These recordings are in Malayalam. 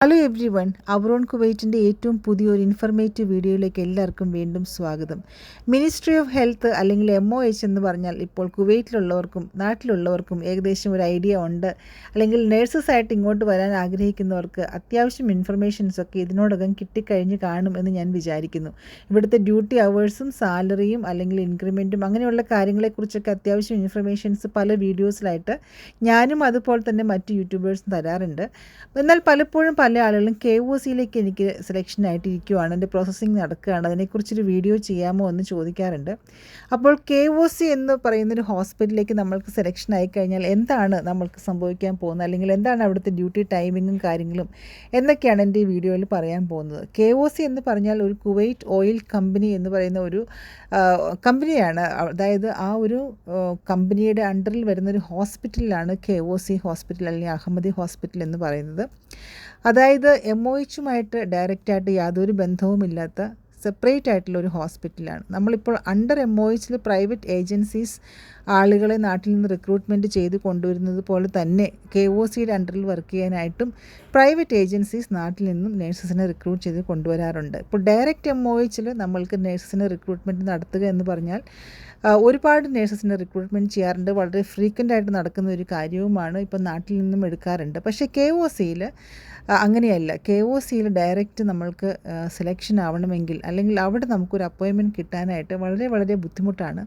ഹലോ എവ്രി വൺ, അവറോൺ കുവൈറ്റിൻ്റെ ഏറ്റവും പുതിയൊരു ഇൻഫർമേറ്റീവ് വീഡിയോയിലേക്ക് എല്ലാവർക്കും വീണ്ടും സ്വാഗതം. മിനിസ്ട്രി ഓഫ് ഹെൽത്ത് അല്ലെങ്കിൽ MOH എന്ന് പറഞ്ഞാൽ ഇപ്പോൾ കുവൈറ്റിലുള്ളവർക്കും നാട്ടിലുള്ളവർക്കും ഏകദേശം ഒരു ഐഡിയ ഉണ്ട്. അല്ലെങ്കിൽ നേഴ്സസായിട്ട് ഇങ്ങോട്ട് വരാൻ ആഗ്രഹിക്കുന്നവർക്ക് അത്യാവശ്യം ഇൻഫർമേഷൻസൊക്കെ ഇതിനോടകം കിട്ടിക്കഴിഞ്ഞ് കാണും എന്ന് ഞാൻ വിചാരിക്കുന്നു. ഇവിടുത്തെ ഡ്യൂട്ടി അവേഴ്സും സാലറിയും അല്ലെങ്കിൽ ഇൻക്രിമെൻറ്റും അങ്ങനെയുള്ള കാര്യങ്ങളെക്കുറിച്ചൊക്കെ അത്യാവശ്യം ഇൻഫർമേഷൻസ് പല വീഡിയോസിലായിട്ട് ഞാനും അതുപോലെ തന്നെ മറ്റ് യൂട്യൂബേഴ്സും തരാറുണ്ട്. എന്നാൽ പലപ്പോഴും പല ആളുകളും KOCയിലേക്ക് എനിക്ക് സെലക്ഷനായിട്ടിരിക്കുവാണ്, എൻ്റെ പ്രോസസ്സിങ് നടക്കുകയാണ്, അതിനെക്കുറിച്ചൊരു വീഡിയോ ചെയ്യാമോ എന്ന് ചോദിക്കാറുണ്ട്. അപ്പോൾ KOC എന്ന് പറയുന്നൊരു ഹോസ്പിറ്റലിലേക്ക് നമ്മൾക്ക് സെലക്ഷൻ ആയിക്കഴിഞ്ഞാൽ എന്താണ് നമ്മൾക്ക് സംഭവിക്കാൻ പോകുന്നത്, അല്ലെങ്കിൽ എന്താണ് അവിടുത്തെ ഡ്യൂട്ടി ടൈമിങ്ങും കാര്യങ്ങളും എന്നൊക്കെയാണ് എൻ്റെ ഈ വീഡിയോയിൽ പറയാൻ പോകുന്നത്. KOC എന്ന് പറഞ്ഞാൽ ഒരു കുവൈറ്റ് ഓയിൽ കമ്പനി എന്ന് പറയുന്ന ഒരു കമ്പനിയാണ്. അതായത് ആ ഒരു കമ്പനിയുടെ അണ്ടറിൽ വരുന്നൊരു ഹോസ്പിറ്റലിലാണ് KOC ഹോസ്പിറ്റൽ അല്ലെങ്കിൽ അഹമ്മദി ഹോസ്പിറ്റൽ എന്ന് പറയുന്നത്. അതായത് MOHുമായിട്ട് ഡയറക്റ്റായിട്ട് യാതൊരു ബന്ധവുമില്ലാത്ത സെപ്പറേറ്റ് ആയിട്ടുള്ള ഒരു ഹോസ്പിറ്റലാണ്. നമ്മളിപ്പോൾ അണ്ടർ MOHൽ പ്രൈവറ്റ് ഏജൻസീസ് ആളുകളെ നാട്ടിൽ നിന്ന് റിക്രൂട്ട്മെൻറ്റ് ചെയ്ത് കൊണ്ടുവരുന്നത് പോലെ തന്നെ KOCയുടെ അണ്ടറിൽ വർക്ക് ചെയ്യാനായിട്ടും പ്രൈവറ്റ് ഏജൻസീസ് നാട്ടിൽ നിന്നും നേഴ്സസിനെ റിക്രൂട്ട് ചെയ്ത് കൊണ്ടുവരാറുണ്ട്. ഇപ്പോൾ ഡയറക്റ്റ് MOHൽ നമ്മൾക്ക് നേഴ്സസിനെ റിക്രൂട്ട്മെൻറ്റ് നടത്തുക എന്ന് പറഞ്ഞാൽ ഒരുപാട് നേഴ്സസിനെ റിക്രൂട്ട്മെൻറ്റ് ചെയ്യാറുണ്ട്. വളരെ ഫ്രീക്വൻ്റ് ആയിട്ട് നടക്കുന്ന ഒരു കാര്യവുമാണ്. ഇപ്പം നാട്ടിൽ നിന്നും എടുക്കാറുണ്ട്. പക്ഷേ KOCയിൽ അങ്ങനെയല്ല. KOCയിൽ ഡയറക്റ്റ് നമ്മൾക്ക് സെലക്ഷൻ ആവണമെങ്കിൽ അല്ലെങ്കിൽ അവിടെ നമുക്കൊരു അപ്പോയിൻമെൻറ്റ് കിട്ടാനായിട്ട് വളരെ വളരെ ബുദ്ധിമുട്ടാണ്.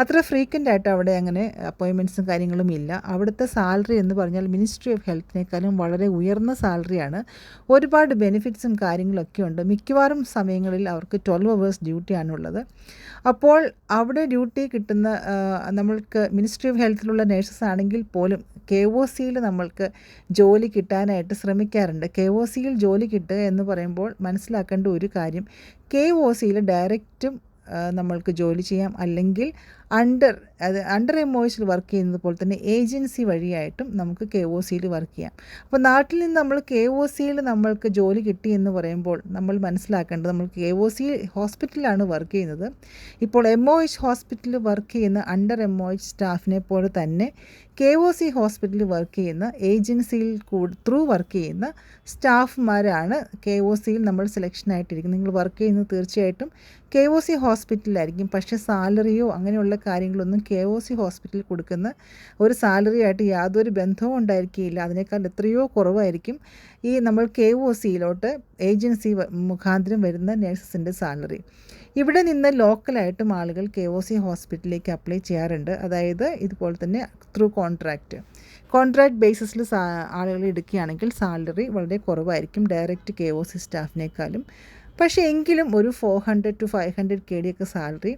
അത്ര ഫ്രീക്വൻ്റ് ആയിട്ട് അവിടെ അങ്ങനെ അപ്പോയിൻമെൻറ്റ്സും കാര്യങ്ങളും ഇല്ല. അവിടുത്തെ സാലറി എന്ന് പറഞ്ഞാൽ മിനിസ്ട്രി ഓഫ് ഹെൽത്തിനേക്കാളും വളരെ ഉയർന്ന സാലറിയാണ്. ഒരുപാട് ബെനിഫിറ്റ്സും കാര്യങ്ങളൊക്കെ ഉണ്ട്. മിക്കവാറും സമയങ്ങളിൽ അവർക്ക് 12 hours ഡ്യൂട്ടിയാണുള്ളത്. അപ്പോൾ അവിടെ ഡ്യൂട്ടി കിട്ടുന്ന നമ്മൾക്ക് മിനിസ്ട്രി ഓഫ് ഹെൽത്തിലുള്ള നേഴ്സസ് ആണെങ്കിൽ പോലും KOCയിൽ നമ്മൾക്ക് ജോലി കിട്ടാനായിട്ട് ശ്രമിക്കാറുണ്ട്. KOCയിൽ ജോലി കിട്ടുക എന്ന് പറയുമ്പോൾ മനസ്സിലാക്കേണ്ട ഒരു കാര്യം, KOCയിൽ ഡയറക്റ്റും നമ്മൾക്ക് ജോലി ചെയ്യാം, അല്ലെങ്കിൽ അണ്ടർ MOHൽ വർക്ക് ചെയ്യുന്നത് പോലെ തന്നെ ഏജൻസി വഴിയായിട്ടും നമുക്ക് KOCയിൽ വർക്ക് ചെയ്യാം. അപ്പോൾ നാട്ടിൽ നിന്ന് നമ്മൾ KOCയിൽ നമ്മൾക്ക് ജോലി കിട്ടി എന്ന് പറയുമ്പോൾ നമ്മൾ മനസ്സിലാക്കേണ്ടത്, നമ്മൾ KOC ഹോസ്പിറ്റലിലാണ് വർക്ക് ചെയ്യുന്നത്. ഇപ്പോൾ MOH ഹോസ്പിറ്റലിൽ വർക്ക് ചെയ്യുന്ന അണ്ടർ MOH സ്റ്റാഫിനെ പോലെ തന്നെ KOC ഹോസ്പിറ്റലിൽ വർക്ക് ചെയ്യുന്ന ഏജൻസിയിൽ ത്രൂ വർക്ക് ചെയ്യുന്ന സ്റ്റാഫുമാരാണ് KOCയിൽ നമ്മൾ സെലക്ഷനായിട്ടിരിക്കുന്നത്. നിങ്ങൾ വർക്ക് ചെയ്യുന്നത് തീർച്ചയായിട്ടും KOC ഹോസ്പിറ്റലിലായിരിക്കും. പക്ഷേ സാലറിയോ അങ്ങനെയുള്ള കാര്യങ്ങളൊന്നും KOC ഹോസ്പിറ്റലിൽ കൊടുക്കുന്ന ഒരു സാലറിയായിട്ട് യാതൊരു ബന്ധവും ഉണ്ടായിരിക്കില്ല. അതിനേക്കാൾ എത്രയോ കുറവായിരിക്കും ഈ നമ്മൾ KOCയിലോട്ട് ഏജൻസി മുഖാന്തരം വരുന്ന നേഴ്സസിൻ്റെ സാലറി. ഇവിടെ നിന്ന് ലോക്കലായിട്ടും ആളുകൾ KOC ഹോസ്പിറ്റലിലേക്ക് അപ്ലൈ ചെയ്യാറുണ്ട്. അതായത് ഇതുപോലെ തന്നെ ത്രൂ കോൺട്രാക്ട് ബേസിസിൽ ആളുകൾ എടുക്കുകയാണെങ്കിൽ സാലറി വളരെ കുറവായിരിക്കും ഡയറക്റ്റ് KOC സ്റ്റാഫിനേക്കാളും. പക്ഷേ എങ്കിലും ഒരു 400 to 500 KD ഒക്കെ സാലറി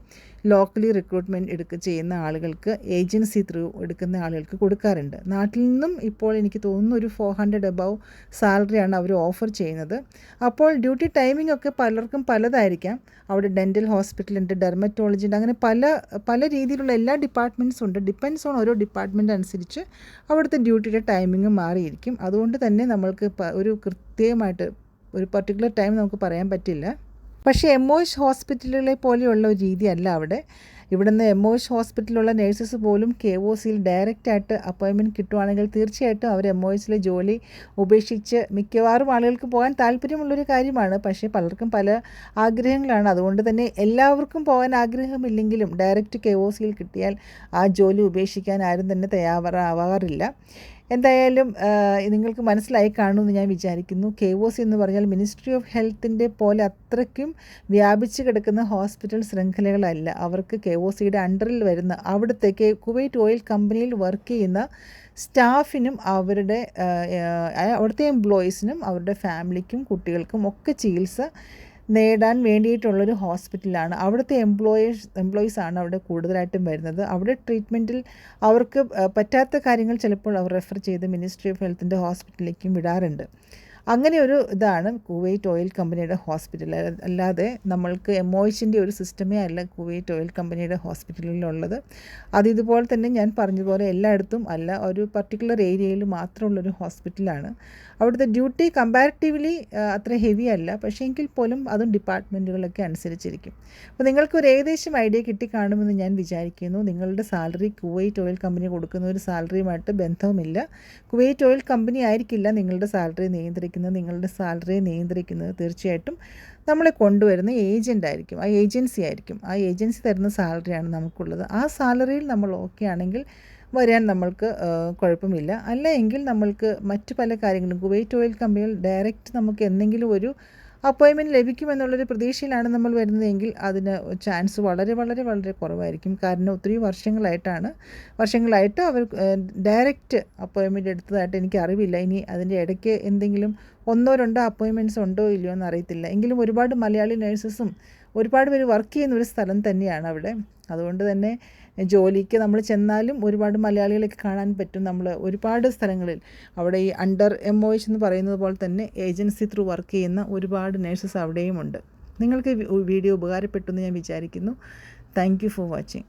ലോക്കലി റിക്രൂട്ട്മെൻറ്റ് ചെയ്യുന്ന ആളുകൾക്ക് ഏജൻസി ത്രൂ എടുക്കുന്ന ആളുകൾക്ക് കൊടുക്കാറുണ്ട്. നാട്ടിൽ നിന്നും ഇപ്പോൾ എനിക്ക് തോന്നുന്നു ഒരു 400 above സാലറിയാണ് അവർ ഓഫർ ചെയ്യുന്നത്. അപ്പോൾ ഡ്യൂട്ടി ടൈമിംഗ് ഒക്കെ പലർക്കും പലതായിരിക്കാം. അവിടെ ഡെൻ്റൽ ഹോസ്പിറ്റലുണ്ട്, ഡെർമറ്റോളജി ഉണ്ട്, അങ്ങനെ പല രീതിയിലുള്ള എല്ലാ ഡിപ്പാർട്ട്മെൻറ്റ്സും ഉണ്ട്. ഡിപ്പെൻഡ്സ് ഓൺ ഓരോ ഡിപ്പാർട്ട്മെൻറ്റ് അനുസരിച്ച് അവിടുത്തെ ഡ്യൂട്ടിയുടെ ടൈമിംഗ് മാറിയിരിക്കും. അതുകൊണ്ട് തന്നെ നമ്മൾക്ക് ഒരു കൃത്യമായിട്ട് ഒരു പർട്ടിക്കുലർ ടൈം നമുക്ക് പറയാൻ പറ്റില്ല. പക്ഷേ MOH ഹോസ്പിറ്റലുകളെ പോലെയുള്ള ഒരു രീതിയല്ല അവിടെ. ഇവിടുന്ന് MOH ഹോസ്പിറ്റലിലുള്ള നേഴ്സസ് പോലും KOCയിൽ ഡയറക്റ്റായിട്ട് അപ്പോയിൻമെൻറ്റ് കിട്ടുവാണെങ്കിൽ തീർച്ചയായിട്ടും അവർ MOHലെ ജോലി ഉപേക്ഷിച്ച്, മിക്കവാറും ആളുകൾക്ക് പോകാൻ താല്പര്യമുള്ളൊരു കാര്യമാണ്, പക്ഷേ പലർക്കും പല ആഗ്രഹങ്ങളാണ്. അതുകൊണ്ട് തന്നെ എല്ലാവർക്കും പോകാൻ ആഗ്രഹമില്ലെങ്കിലും ഡയറക്റ്റ് KOCയിൽ കിട്ടിയാൽ ആ ജോലി ഉപേക്ഷിക്കാൻ ആരും തന്നെ തയ്യാറാവാറില്ല. എന്തായാലും നിങ്ങൾക്ക് മനസ്സിലായി കാണുമെന്ന് ഞാൻ വിചാരിക്കുന്നു. KOC എന്ന് പറഞ്ഞാൽ മിനിസ്ട്രി ഓഫ് ഹെൽത്തിൻ്റെ പോലെ അത്രയ്ക്കും വ്യാപിച്ച് കിടക്കുന്ന ഹോസ്പിറ്റൽ ശൃംഖലകളല്ല. അവർക്ക് KOCയുടെ അണ്ടറിൽ വരുന്ന അവിടുത്തെ കുവൈറ്റ് ഓയിൽ കമ്പനിയിൽ വർക്ക് ചെയ്യുന്ന സ്റ്റാഫിനും അവിടുത്തെ എംപ്ലോയീസിനും അവരുടെ ഫാമിലിക്കും കുട്ടികൾക്കും ഒക്കെ ചികിത്സ നേടാൻ വേണ്ടിയിട്ടുള്ളൊരു ഹോസ്പിറ്റലാണ്. അവിടുത്തെ എംപ്ലോയീസാണ് അവിടെ കൂടുതലായിട്ടും വരുന്നത്. അവിടെ ട്രീറ്റ്മെൻറ്റിൽ അവർക്ക് പറ്റാത്ത കാര്യങ്ങൾ ചിലപ്പോൾ അവർ റെഫർ ചെയ്ത് മിനിസ്ട്രി ഓഫ് ഹെൽത്തിൻ്റെ ഹോസ്പിറ്റലിലേക്കും വിടാറുണ്ട്. അങ്ങനെ ഒരു ഇതാണ് കുവൈറ്റ് ഓയിൽ കമ്പനിയുടെ ഹോസ്പിറ്റൽ. അല്ലാതെ നമ്മൾക്ക് MOHൻ്റെ ഒരു സിസ്റ്റമേ അല്ല കുവൈറ്റ് ഓയിൽ കമ്പനിയുടെ ഹോസ്പിറ്റലിലുള്ളത്. ഇതുപോലെ തന്നെ ഞാൻ പറഞ്ഞതുപോലെ എല്ലായിടത്തും അല്ല, ഒരു പർട്ടിക്കുലർ ഏരിയയിൽ മാത്രമുള്ളൊരു ഹോസ്പിറ്റലാണ്. അവിടുത്തെ ഡ്യൂട്ടി കമ്പാരിറ്റീവ്ലി അത്ര ഹെവി അല്ല, പക്ഷേ എങ്കിൽ പോലും അതും ഡിപ്പാർട്ട്മെൻറ്റുകളൊക്കെ അനുസരിച്ചിരിക്കും. അപ്പോൾ നിങ്ങൾക്കൊരു ഏകദേശം ഐഡിയ കിട്ടിക്കാണുമെന്ന് ഞാൻ വിചാരിക്കുന്നു. നിങ്ങളുടെ സാലറി കുവൈറ്റ് ഓയിൽ കമ്പനി കൊടുക്കുന്ന ഒരു സാലറിയുമായിട്ട് ബന്ധവുമില്ല. കുവൈറ്റ് ഓയിൽ കമ്പനി ആയിരിക്കില്ല നിങ്ങളുടെ സാലറി നിയന്ത്രിക്കുന്നത്. നിയന്ത്രിക്കുന്നത്, നിങ്ങളുടെ സാലറിയെ നിയന്ത്രിക്കുന്നത് തീർച്ചയായിട്ടും നമ്മളെ കൊണ്ടുവരുന്ന ഏജൻ്റ് ആയിരിക്കും, ആ ഏജൻസി ആയിരിക്കും. ആ ഏജൻസി തരുന്ന സാലറിയാണ് നമുക്കുള്ളത്. ആ സാലറിയിൽ നമ്മൾ ഓക്കെ ആണെങ്കിൽ വരാൻ നമ്മൾക്ക് കുഴപ്പമില്ല. അല്ല എങ്കിൽ നമ്മൾക്ക് മറ്റു പല കാര്യങ്ങളും കുവൈറ്റ് ഓയിൽ കമ്പനികൾ ഡയറക്റ്റ് നമുക്ക് എന്തെങ്കിലും ഒരു അപ്പോയിൻമെൻറ്റ് ലഭിക്കുമെന്നുള്ളൊരു പ്രതീക്ഷയിലാണ് നമ്മൾ വരുന്നതെങ്കിൽ അതിന് ചാൻസ് വളരെ വളരെ വളരെ കുറവായിരിക്കും. കാരണം ഒത്തിരി വർഷങ്ങളായിട്ട് അവർ ഡയറക്റ്റ് അപ്പോയിൻമെൻറ്റ് എടുത്തതായിട്ട് എനിക്ക് അറിവില്ല. ഇനി അതിൻ്റെ ഇടയ്ക്ക് എന്തെങ്കിലും 1-2 അപ്പോയിൻമെൻറ്റ്സ് ഉണ്ടോ ഇല്ലയോ എന്നറിയത്തില്ല. എങ്കിലും ഒരുപാട് മലയാളി നേഴ്സസും ഒരുപാട് പേര് വർക്ക് ചെയ്യുന്ന ഒരു സ്ഥലം തന്നെയാണ് അവിടെ. അതുകൊണ്ട് തന്നെ ജോലിക്ക് നമ്മൾ ചെന്നാലും ഒരുപാട് മലയാളികളൊക്കെ കാണാൻ പറ്റും. നമ്മൾ ഒരുപാട് സ്ഥലങ്ങളിൽ അവിടെ ഈ അണ്ടർ MOH എന്ന് പറയുന്നത് പോലെ തന്നെ ഏജൻസി ത്രൂ വർക്ക് ചെയ്യുന്ന ഒരുപാട് നേഴ്സസ് അവിടെയുമുണ്ട്. നിങ്ങൾക്ക് വീഡിയോ ഉപകാരപ്പെട്ടു എന്ന് ഞാൻ വിചാരിക്കുന്നു. Thank you for watching.